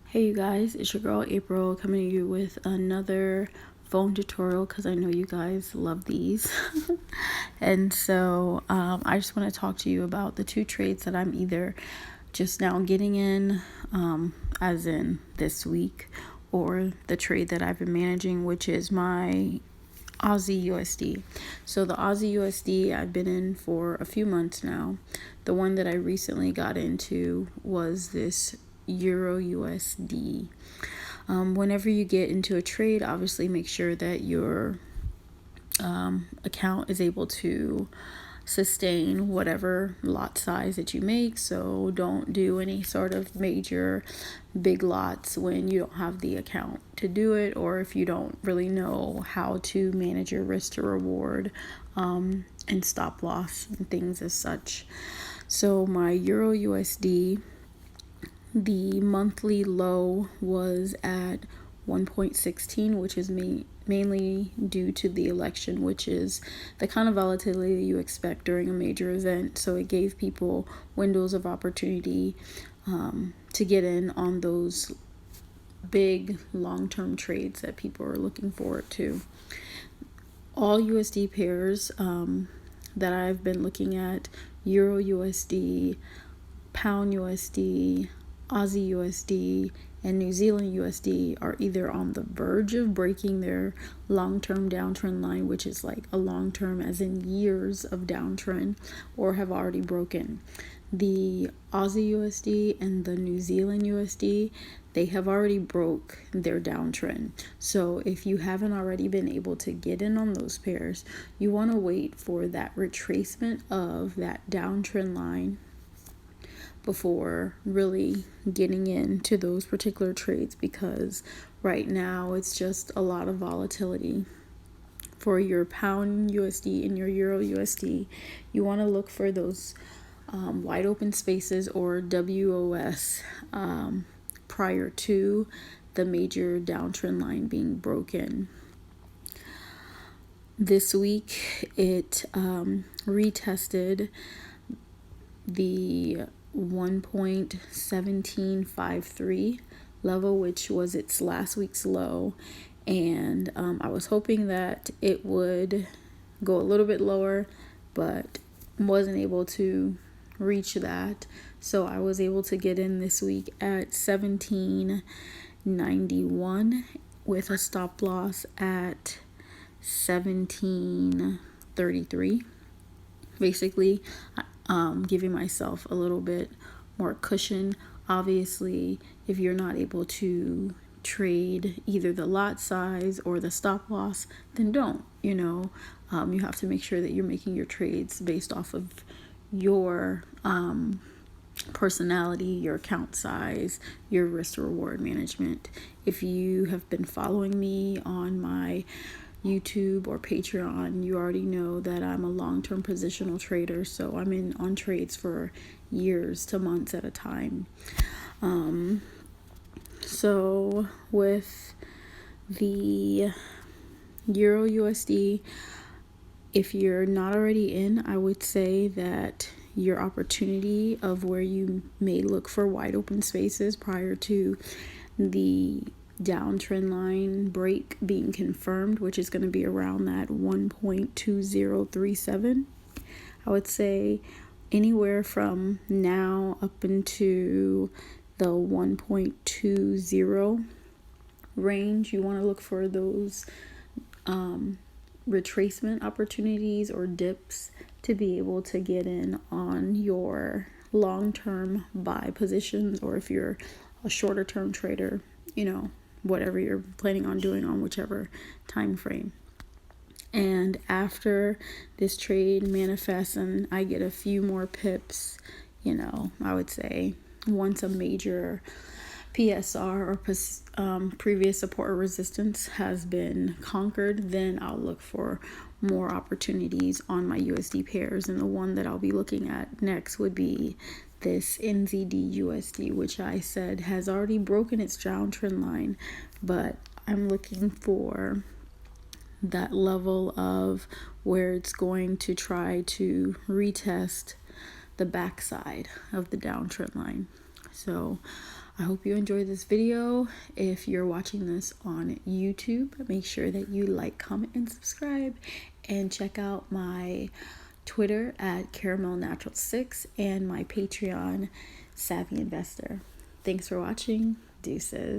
Hey you guys, it's your girl April coming to you with another phone tutorial because I know you guys love these. And so I just want to talk to you about the two trades that I'm either just now getting in, as in this week, or the trade that I've been managing, which is my Aussie USD. So the Aussie USD I've been in for a few months now. The one that I recently got into was this EURUSD. Whenever you get into a trade, obviously make sure that your account is able to sustain whatever lot size that you make. So don't do any sort of major big lots when you don't have the account to do it, or if you don't really know how to manage your risk to reward and stop loss and things as such. So my Euro USD, the monthly low was at 1.16, which is mainly due to the election, which is the kind of volatility you expect during a major event. So it gave people windows of opportunity to get in on those big long-term trades that people are looking forward to. All USD pairs that I've been looking at, Euro USD, Pound USD, Aussie USD, and New Zealand USD are either on the verge of breaking their long-term downtrend line, which is like a long-term as in years of downtrend, or have already broken. The Aussie USD and the New Zealand USD, they have already broke their downtrend. So if you haven't already been able to get in on those pairs, you want to wait for that retracement of that downtrend line before really getting into those particular trades, because right now it's just a lot of volatility. For your Pound USD and your Euro USD, you want to look for those wide open spaces, or WOS, prior to the major downtrend line being broken. This week it retested the 1.1753 level, which was its last week's low, and I was hoping that it would go a little bit lower, but wasn't able to reach that. So I was able to get in this week at 1791 with a stop loss at 1733, basically giving myself a little bit more cushion. Obviously, if you're not able to trade either the lot size or the stop loss, then don't. You have to make sure that you're making your trades based off of your personality, your account size, your risk to reward management. If you have been following me on my YouTube or Patreon, you already know that I'm a long-term positional trader, so I'm in on trades for years to months at a time. So with the Euro USD, if you're not already in, I would say that your opportunity of where you may look for wide open spaces prior to the downtrend line break being confirmed, which is going to be around that 1.2037. I would say anywhere from now up into the 1.20 range, you want to look for those retracement opportunities or dips to be able to get in on your long-term buy positions, or if you're a shorter term trader, whatever you're planning on doing on whichever time frame. And after this trade manifests and I get a few more pips, I would say once a major PSR or previous support or resistance has been conquered, then I'll look for more opportunities on my USD pairs. And the one that I'll be looking at next would be this NZD USD, which I said has already broken its downtrend line, but I'm looking for that level of where it's going to try to retest the backside of the downtrend line. So I hope you enjoyed this video. If you're watching this on YouTube, make sure that you like, comment, and subscribe, and check out my Twitter at caramelnatural6 and my Patreon, Savvy Investor. Thanks for watching. Deuces.